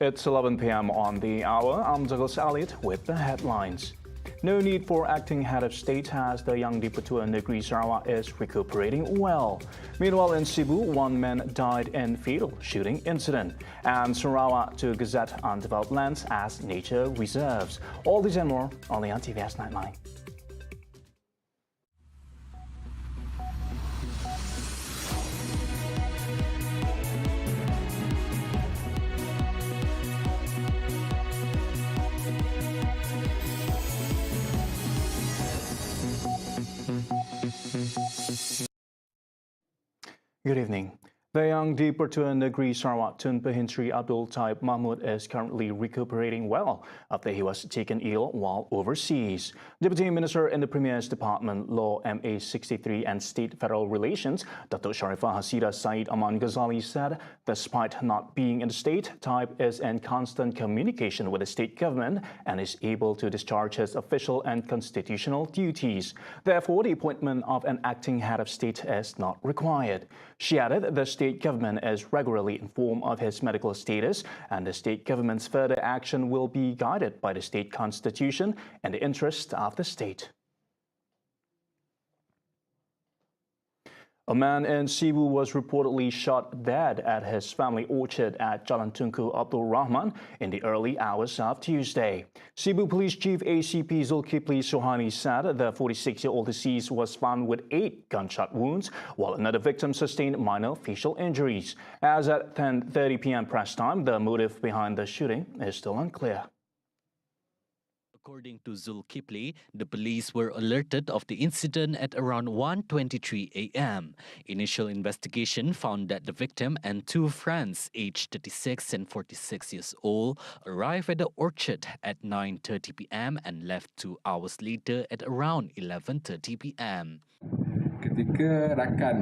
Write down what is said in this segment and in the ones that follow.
It's 11 p.m. on the hour. I'm Douglas Elliott with the headlines. No need for acting head of state as the young Dipertua Negeri Sarawak is recuperating well. Meanwhile, in SIBU, one man died in fatal shooting incident. And Sarawak to gazette undeveloped lands as nature reserves. All these and more only on TVS Nightline. Good evening. The young Dipertua Negeri Sarawak Tun Pahintri Abdul TAIB Mahmud is currently recuperating well after he was taken ill while overseas. Deputy Minister in the Premier's Department, Law MA 63 and State Federal Relations, Datuk Sharifah Hasida Said Aman Ghazali said, despite not being in the state, TAIB is in constant communication with the state government and is able to discharge his official and constitutional duties. Therefore, the appointment of an acting head of state is not required. She added the state government is regularly informed of his medical status and the state government's further action will be guided by the state constitution and the interest of the state. A man in SIBU was reportedly shot dead at his family orchard at Jalan Tunku Abdul Rahman in the early hours of Tuesday. SIBU Police Chief ACP Zulkifli Sohani said the 46-year-old deceased was found with 8 gunshot wounds, while another victim sustained minor facial injuries. As at 10:30 p.m. press time, the motive behind the shooting is still unclear. According to Zulkifli, the police were alerted of the incident at around 1:23 a.m. Initial investigation found that the victim and 2 friends, aged 36 and 46 years old, arrived at the orchard at 9:30 p.m. and left 2 hours later at around 11:30 p.m. Ketika rakan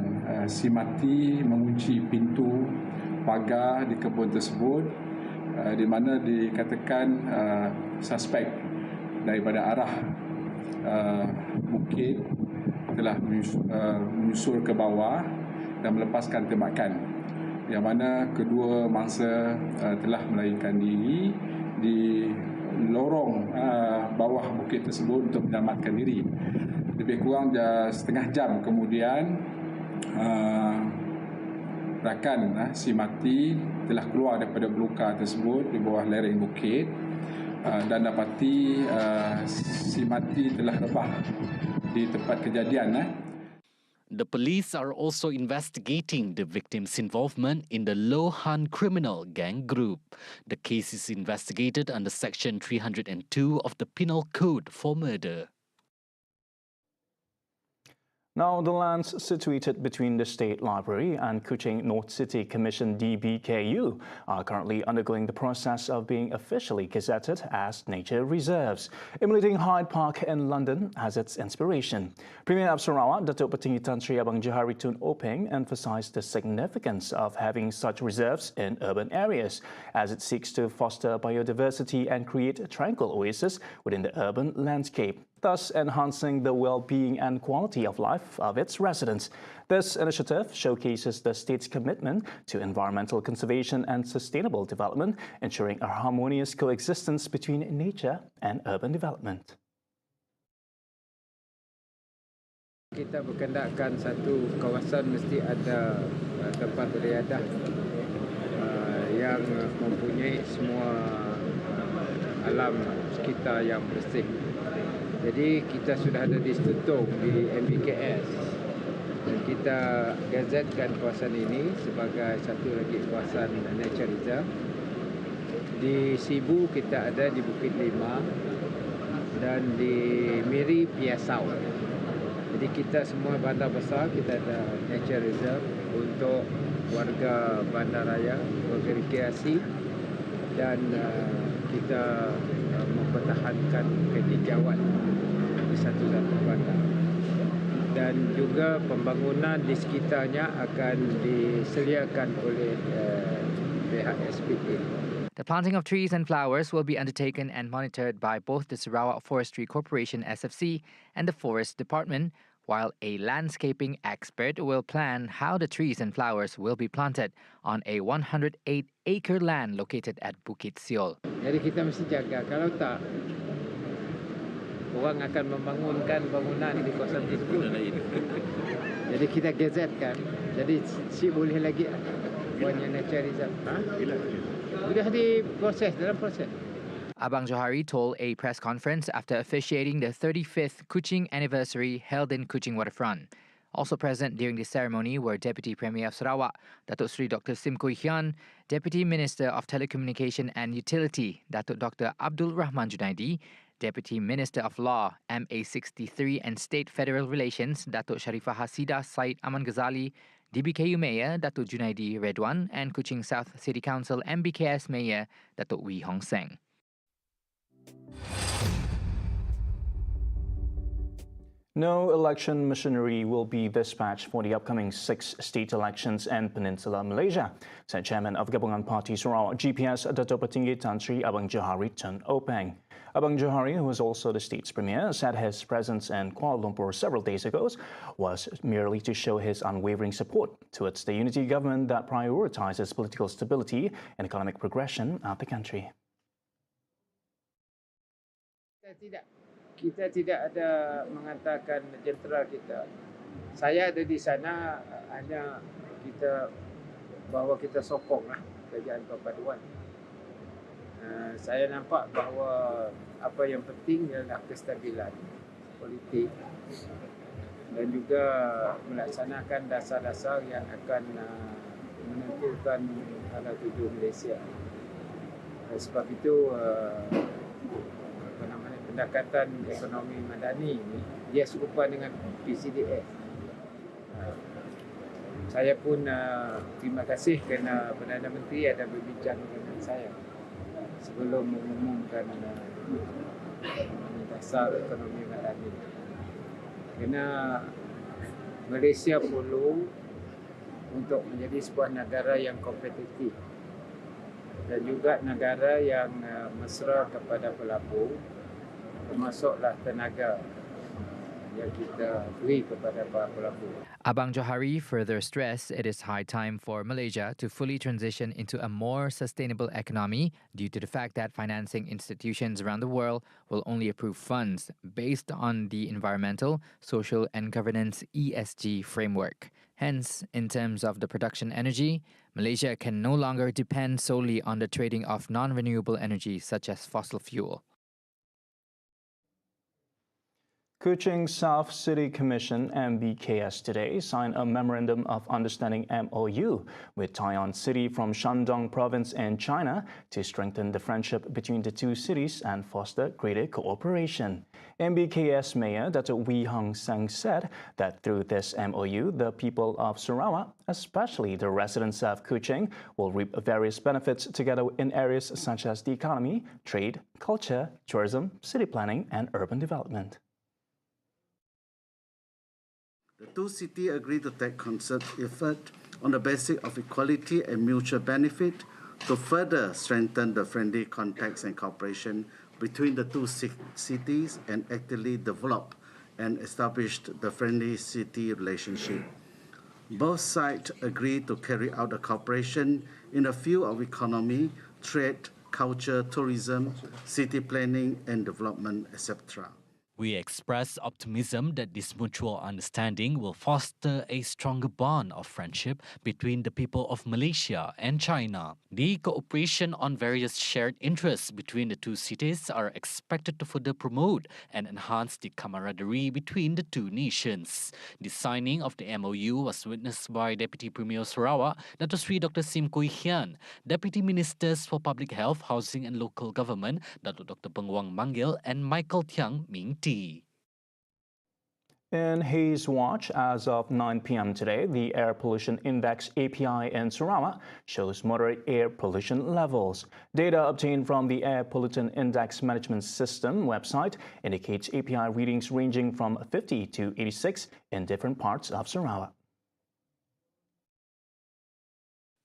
si mati mengunci pintu pagar di kebun tersebut, di mana dikatakan suspek daripada arah bukit telah menyusul ke bawah dan melepaskan tembakan, yang mana kedua mangsa telah melarikan diri di lorong bawah bukit tersebut untuk menyelamatkan diri. Lebih kurang setengah jam kemudian rakan si mati telah keluar daripada belukar tersebut di bawah lereng bukit dan dapati si mati telah rebah di tempat kejadian. The police are also investigating the victim's involvement in the Lohan criminal gang group. The case is investigated under Section 302 of the Penal Code for murder. Now, the lands situated between the State Library and Kuching North City Commission DBKU are currently undergoing the process of being officially gazetted as nature reserves. Emulating Hyde Park in London has its inspiration. Premier of Sarawak, Datuk Petinggi Tan Sri Abang Johari Tun Openg, emphasized the significance of having such reserves in urban areas as it seeks to foster biodiversity and create a tranquil oasis within the urban landscape, thus enhancing the well-being and quality of life of its residents. This initiative showcases the state's commitment to environmental conservation and sustainable development, ensuring a harmonious coexistence between nature and urban development. Kita berkendakkan satu kawasan mesti ada tempat beriadah yang mempunyai semua alam sekitar yang bersih. Jadi kita sudah ada disetujui di MBKS dan kita gazetkan kawasan ini sebagai satu lagi kawasan nature reserve. Di SIBU kita ada di Bukit Lima dan di Miri Piasau. Jadi kita semua bandar besar kita ada nature reserve untuk warga bandaraya berrekreasi dan kita mempertahankan kehijauan di satu-satu bandar, dan juga pembangunan di sekitarnya akan disediakan oleh pihak SPA. The planting of trees and flowers will be undertaken and monitored by both the Sarawak Forestry Corporation SFC and the Forest Department, while a landscaping expert will plan how the trees and flowers will be planted on a 108-acre land located at Bukit Siol. Jadi kita mesti jaga, kalau tak, orang akan membangunkan bangunan di kawasan itu. Jadi kita gazettekan, jadi si boleh lagi punya nature reserve. Sudah diproses, dalam proses. Abang Johari told a press conference after officiating the 35th Kuching anniversary held in Kuching Waterfront. Also present during the ceremony were Deputy Premier of Sarawak, Datuk Sri Dr. Sim Kui Hian, Deputy Minister of Telecommunication and Utility, Datuk Dr. Abdul Rahman Junaidi, Deputy Minister of Law, MA63 and State Federal Relations, Datuk Sharifah Hasidah Said Aman Ghazali, DBKU Mayor, Datuk Junaidi Redwan, and Kuching South City Council MBKS Mayor, Datuk Wee Hong Seng. No election machinery will be dispatched for the upcoming 6 state elections in Peninsular Malaysia, said Chairman of Gabungan Party Sarawak GPS Datuk Petinggi Tan Sri Abang Johari Tun Openg. Abang Johari, who is also the state's premier, said his presence in Kuala Lumpur several days ago was merely to show his unwavering support towards the unity government that prioritizes political stability and economic progression of the country. Kita tidak ada mengatakan jentera kita. Saya ada di sana hanya bahawa kita sokonglah kerajaan perpaduan. Saya nampak bahawa apa yang penting adalah kestabilan politik dan juga melaksanakan dasar-dasar yang akan menentukan arah tuju Malaysia. Sebab itu pendekatan ekonomi madani ini dia serupa dengan PCDF. Saya pun terima kasih kerana Perdana Menteri ada berbincang dengan saya sebelum mengumumkan dasar ekonomi madani. Kerana Malaysia perlu untuk menjadi sebuah negara yang kompetitif dan juga negara yang mesra kepada pelabur, termasuklah tenaga yang kita beri kepada para pelabur. Abang Johari further stressed it is high time for Malaysia to fully transition into a more sustainable economy due to the fact that financing institutions around the world will only approve funds based on the environmental, social and governance ESG framework. Hence, in terms of the production energy, Malaysia can no longer depend solely on the trading of non-renewable energy such as fossil fuel. Kuching South City Commission MBKS today signed a Memorandum of Understanding MOU with Tai'an City from Shandong Province in China to strengthen the friendship between the two cities and foster greater cooperation. MBKS Mayor Datuk Wee Hong Seng said that through this MOU, the people of Sarawak, especially the residents of Kuching, will reap various benefits together in areas such as the economy, trade, culture, tourism, city planning and urban development. The two cities agreed to take concerted effort on the basis of equality and mutual benefit to further strengthen the friendly contacts and cooperation between the two cities and actively develop and establish the friendly city relationship. Both sides agreed to carry out the cooperation in the field of economy, trade, culture, tourism, city planning and development, etc. We express optimism that this mutual understanding will foster a stronger bond of friendship between the people of Malaysia and China. The cooperation on various shared interests between the two cities are expected to further promote and enhance the camaraderie between the two nations. The signing of the MOU was witnessed by Deputy Premier Sarawak, Datuk Sri Dr. Sim Kui Hian, Deputy Ministers for Public Health, Housing and Local Government, Datuk Dr. Pengwang Manggil and Michael Tiang Ming T. In Haze Watch, as of 9 p.m. today, the Air Pollution Index API in Sarawak shows moderate air pollution levels. Data obtained from the Air Pollutant Index Management System website indicates API readings ranging from 50 to 86 in different parts of Sarawak.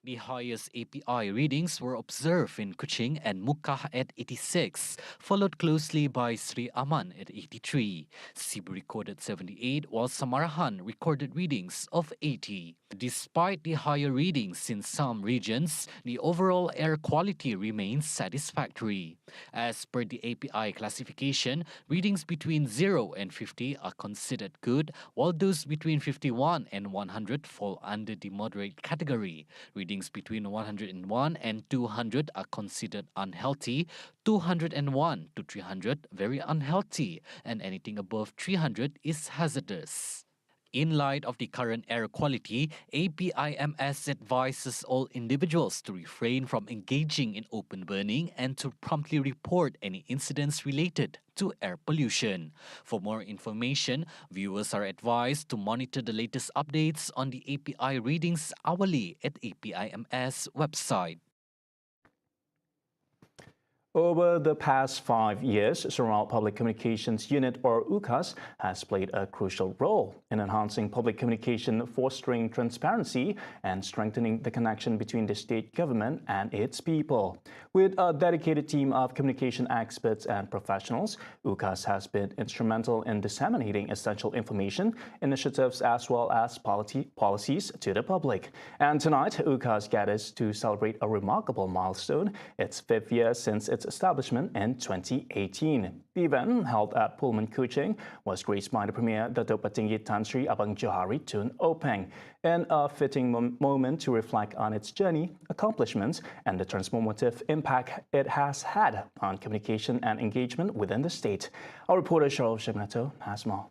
The highest API readings were observed in Kuching and Muka at 86, followed closely by Sri Aman at 83. SIBU recorded 78, while Samarahan recorded readings of 80. Despite the higher readings in some regions, the overall air quality remains satisfactory. As per the API classification, readings between 0 and 50 are considered good, while those between 51 and 100 fall under the moderate category. Readings between 101 and 200 are considered unhealthy, 201 to 300 very unhealthy, and anything above 300 is hazardous. In light of the current air quality, APIMS advises all individuals to refrain from engaging in open burning and to promptly report any incidents related to air pollution. For more information, viewers are advised to monitor the latest updates on the API readings hourly at APIMS website. Over the past 5 years, Sarawak Public Communications Unit, or UCAS, has played a crucial role in enhancing public communication, fostering transparency, and strengthening the connection between the state government and its people. With a dedicated team of communication experts and professionals, UCAS has been instrumental in disseminating essential information, initiatives, as well as policies to the public. And tonight, UCAS gathers to celebrate a remarkable milestone, its 5th year since its establishment in 2018. The event, held at Pullman Kuching, was graced by the Premier Datuk Patinggi Tan Sri Abang Johari Tun Openg, in a fitting moment to reflect on its journey, accomplishments, and the transformative impact it has had on communication and engagement within the state. Our reporter Cheryl Shimnato has more.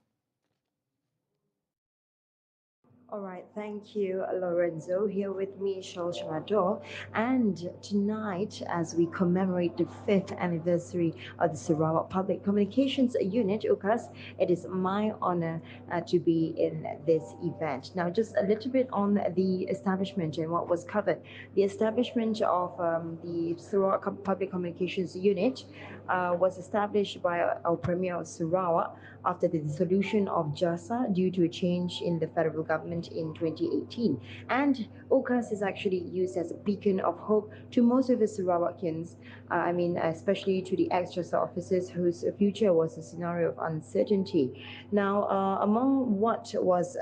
All right, thank you, Lorenzo. Here with me, Cheryl Shimnato. And tonight, as we commemorate the 5th anniversary of the Sarawak Public Communications Unit, UCAS, it is my honor to be in this event. Now, just a little bit on the establishment and what was covered. The establishment of the Sarawak Public Communications Unit was established by our Premier of Sarawak after the dissolution of JASA due to a change in the federal government in 2018. And UCAS is actually used as a beacon of hope to most of the Sarawakians, especially to the ex-JASA officers whose future was a scenario of uncertainty. Now, among what was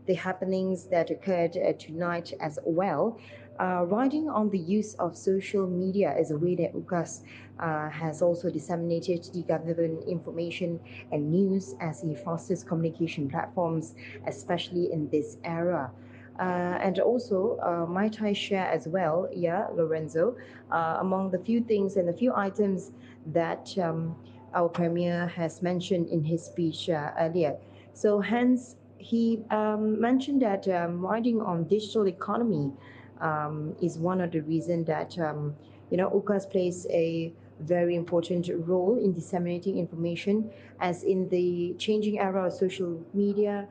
the happenings that occurred tonight as well, riding on the use of social media is a way that UCAS has also disseminated the government information and news as it fosters communication platforms, especially in this era. And also, might I share as well, Lorenzo, among the few things and the few items that our Premier has mentioned in his speech earlier. So hence, he mentioned that riding on digital economy is one of the reasons that UCAS plays a very important role in disseminating information, as in the changing era of social media.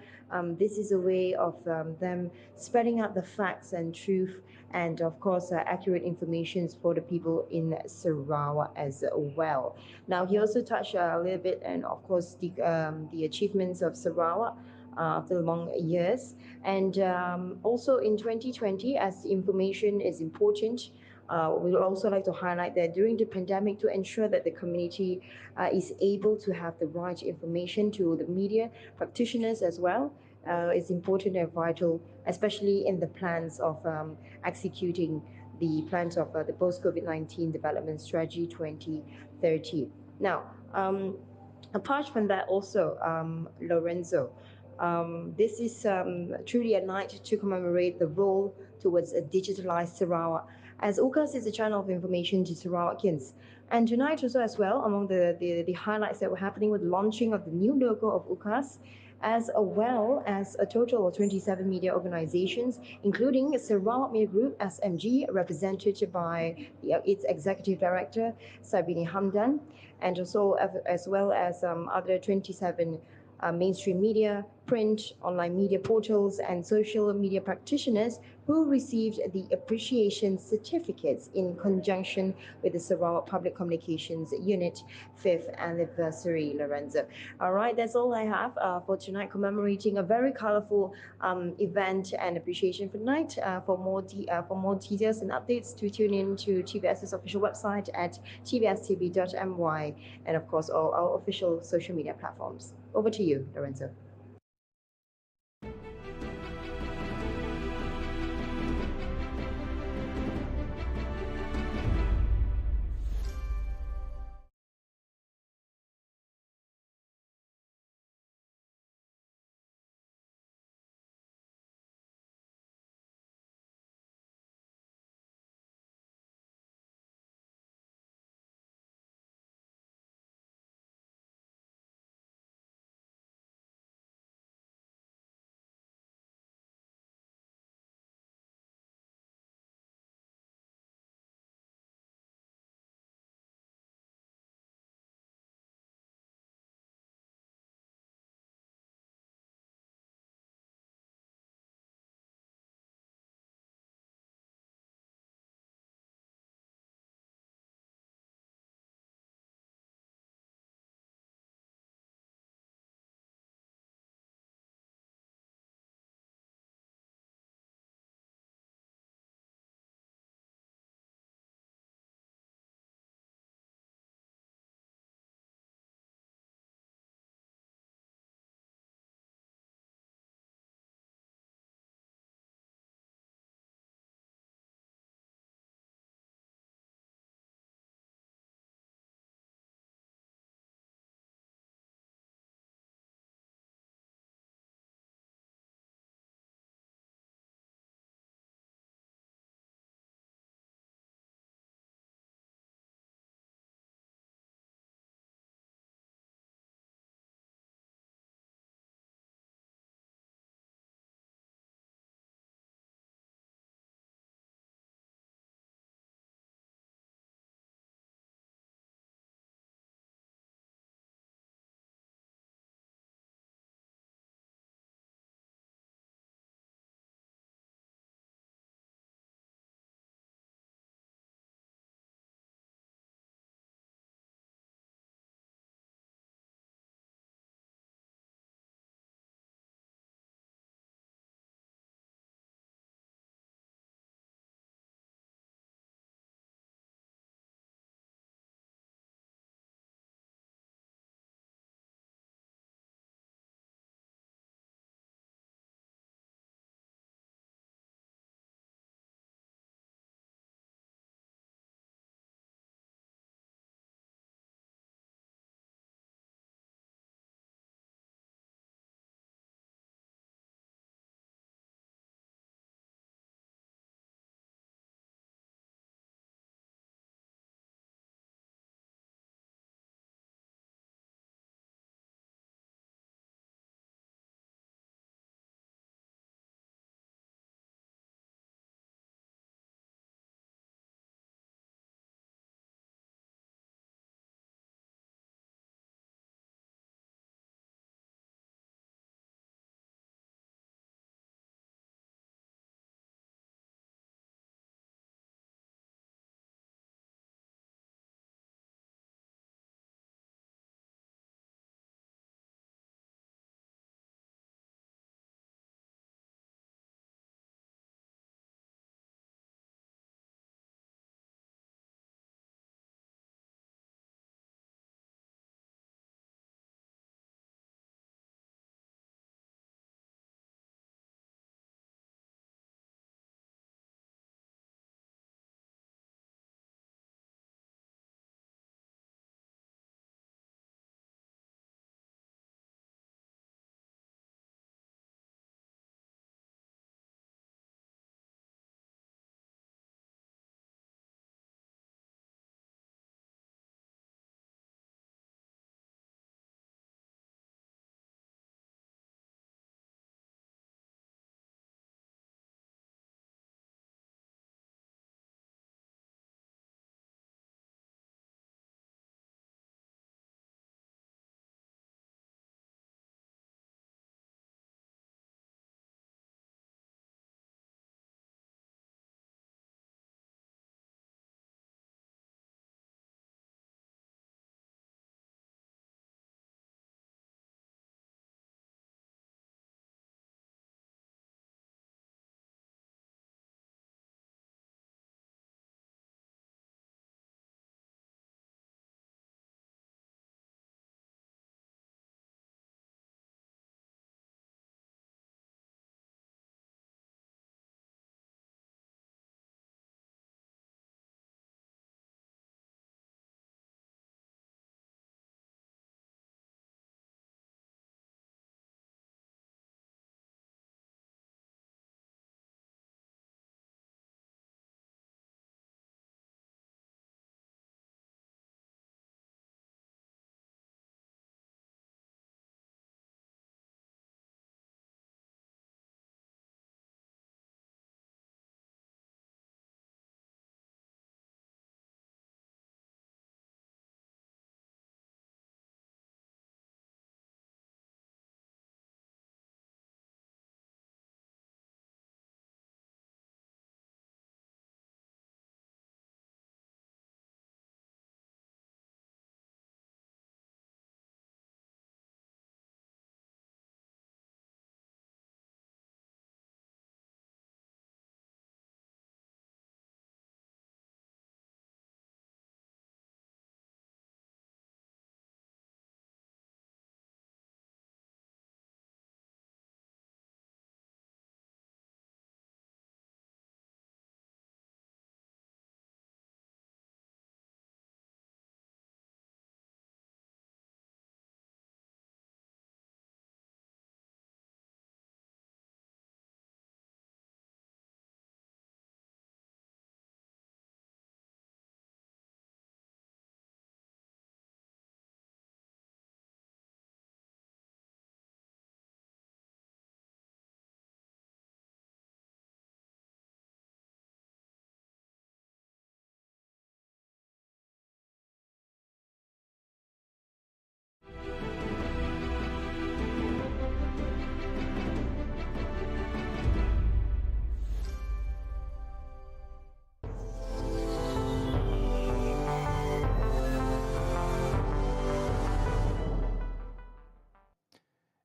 This is a way of them spreading out the facts and truth, and of course accurate information for the people in Sarawak as well. Now, he also touched a little bit, and of course the achievements of Sarawak after long years, and also in 2020, as information is important, we would also like to highlight that during the pandemic, to ensure that the community is able to have the right information to the media practitioners as well, is important and vital, especially in the plans of executing the plans of the post-COVID-19 development strategy 2030. Now, apart from that also, Lorenzo, this is truly a night to commemorate the role towards a digitalized Sarawak, as UCAS is a channel of information to Sarawakians. And tonight also as well, among the highlights that were happening with launching of the new logo of UCAS, as well as a total of 27 media organizations, including Sarawak Media Group, SMG, represented by its Executive Director, Sabini Hamdan, and also as well as other 27 mainstream media, print, online media portals, and social media practitioners who received the appreciation certificates in conjunction with the Sarawak Public Communications Unit 5th anniversary, Lorenzo. All right, that's all I have for tonight, commemorating a very colorful event and appreciation for tonight. For more details and updates, to tune in to TVS's official website at tvstv.my, and of course all our official social media platforms. Over to you, Lorenzo.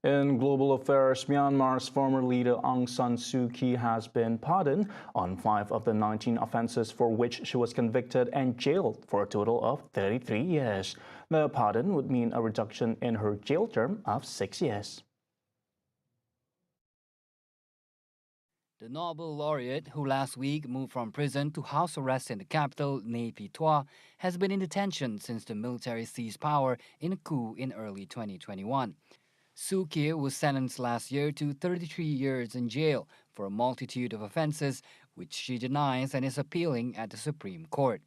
In global affairs, Myanmar's former leader Aung San Suu Kyi has been pardoned on 5 of the 19 offences for which she was convicted and jailed for a total of 33 years. The pardon would mean a reduction in her jail term of 6 years. The Nobel laureate, who last week moved from prison to house arrest in the capital, Nay Pyi Taw, has been in detention since the military seized power in a coup in early 2021. Suu Kyi was sentenced last year to 33 years in jail for a multitude of offences, which she denies and is appealing at the Supreme Court.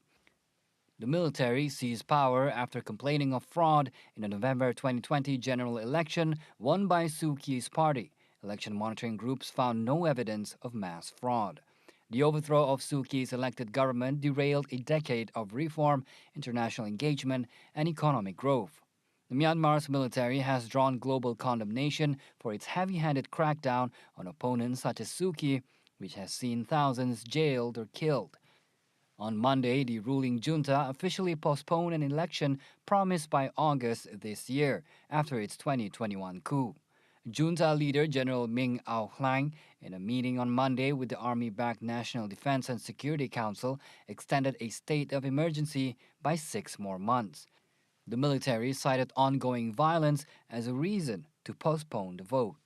The military seized power after complaining of fraud in the November 2020 general election won by Suu Kyi's party. Election monitoring groups found no evidence of mass fraud. The overthrow of Suu Kyi's elected government derailed a decade of reform, international engagement, and economic growth. The Myanmar's military has drawn global condemnation for its heavy-handed crackdown on opponents such as Suu Kyi, which has seen thousands jailed or killed. On Monday, the ruling junta officially postponed an election promised by August this year after its 2021 coup. Junta leader General Min Aung Hlaing, in a meeting on Monday with the army-backed National Defense and Security Council, extended a state of emergency by 6 more months. The military cited ongoing violence as a reason to postpone the vote.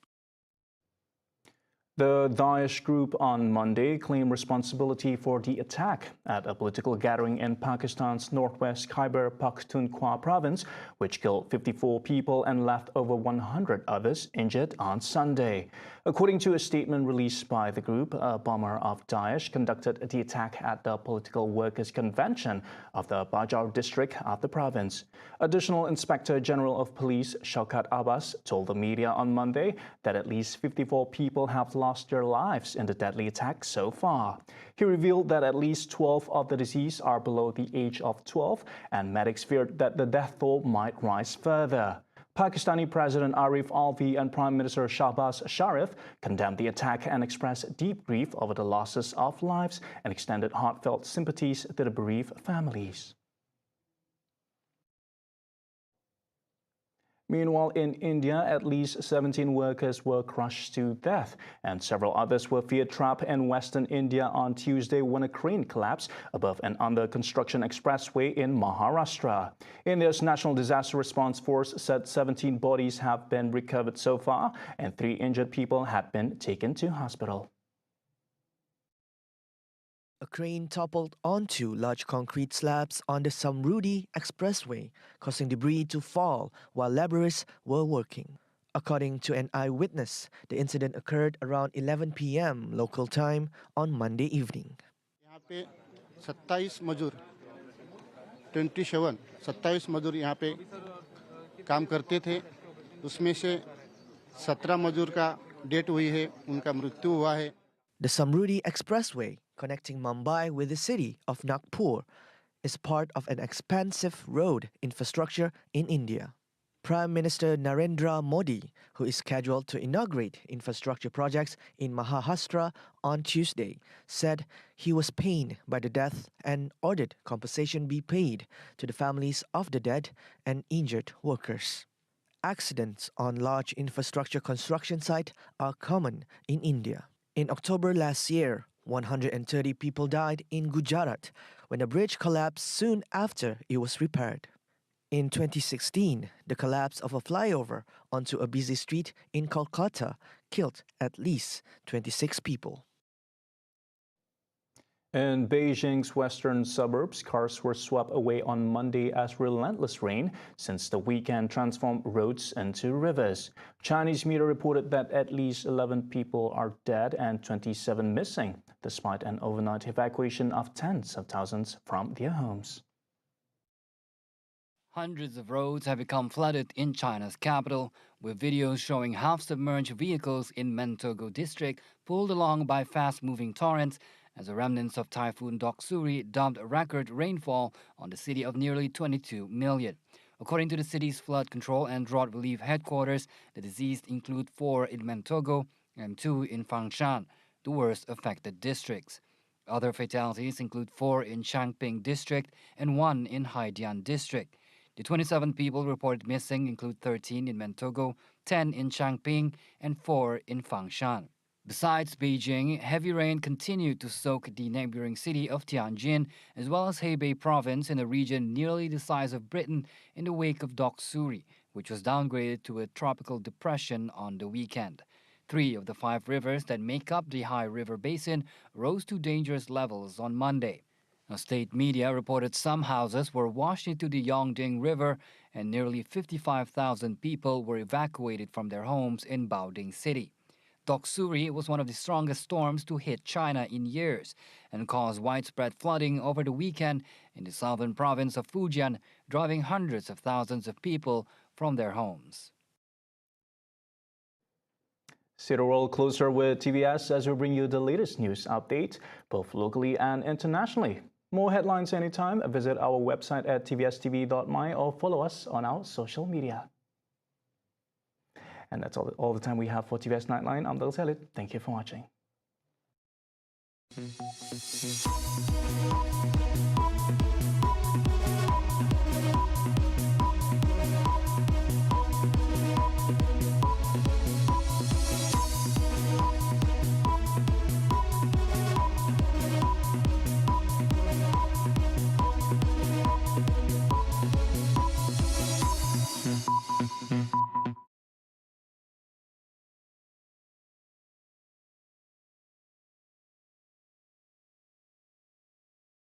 The Daesh group on Monday claimed responsibility for the attack at a political gathering in Pakistan's northwest Khyber Pakhtunkhwa province, which killed 54 people and left over 100 others injured on Sunday. According to a statement released by the group, a bomber of Daesh conducted the attack at the political workers' convention of the Bajar district of the province. Additional Inspector General of Police Shaukat Abbas told the media on Monday that at least 54 people have lost their lives in the deadly attack so far. He revealed that at least 12 of the deceased are below the age of 12, and medics feared that the death toll might rise further. Pakistani President Arif Alvi and Prime Minister Shahbaz Sharif condemned the attack and expressed deep grief over the losses of lives and extended heartfelt sympathies to the bereaved families. Meanwhile, in India, at least 17 workers were crushed to death, and several others were feared trapped in western India on Tuesday when a crane collapsed above an under-construction expressway in Maharashtra. India's National Disaster Response Force said 17 bodies have been recovered so far, and 3 injured people had been taken to hospital. A crane toppled onto large concrete slabs on the Samruddhi Expressway, causing debris to fall while laborers were working. According to an eyewitness, the incident occurred around 11 p.m. local time on Monday evening. यहाँ पे 27 मजदूर 27 मजदूर यहाँ पे काम करते थे, उसमें से 17 मजदूर का डेथ हुई है, उनका मृत्यु हुआ है. The Samruddhi Expressway, connecting Mumbai with the city of Nagpur, is part of an expansive road infrastructure in India. Prime Minister Narendra Modi, who is scheduled to inaugurate infrastructure projects in Maharashtra on Tuesday, said he was pained by the death and ordered compensation be paid to the families of the dead and injured workers. Accidents on large infrastructure construction sites are common in India. In October last year, 130 people died in Gujarat when a bridge collapsed soon after it was repaired. In 2016, the collapse of a flyover onto a busy street in Kolkata killed at least 26 people. In Beijing's western suburbs, cars were swept away on Monday as relentless rain since the weekend transformed roads into rivers. Chinese media reported that at least 11 people are dead and 27 missing, despite an overnight evacuation of tens of thousands from their homes. Hundreds of roads have become flooded in China's capital, with videos showing half-submerged vehicles in Mentogo district pulled along by fast-moving torrents as the remnants of Typhoon Doksuri dumped a record rainfall on the city of nearly 22 million. According to the city's flood control and drought relief headquarters, the deceased include 4 in Mentogo and 2 in Fangshan, the worst affected districts. Other fatalities include 4 in Changping district and 1 in Haidian district. The 27 people reported missing include 13 in Mentogo, 10 in Changping, and 4 in Fangshan. Besides Beijing, heavy rain continued to soak the neighboring city of Tianjin, as well as Hebei province in a region nearly the size of Britain in the wake of Doksuri, which was downgraded to a tropical depression on the weekend. 3 of the 5 rivers that make up the high river basin rose to dangerous levels on Monday. Now, state media reported some houses were washed into the Yongding River and nearly 55,000 people were evacuated from their homes in Baoding City. Doksuri was one of the strongest storms to hit China in years and caused widespread flooding over the weekend in the southern province of Fujian, driving hundreds of thousands of people from their homes. Sit a roll closer with TVS as we bring you the latest news update, both locally and internationally. More headlines anytime. Visit our website at tvstv.my or follow us on our social media. And that's all the time we have for TVS Nightline. I'm Dal Salid. Thank you for watching.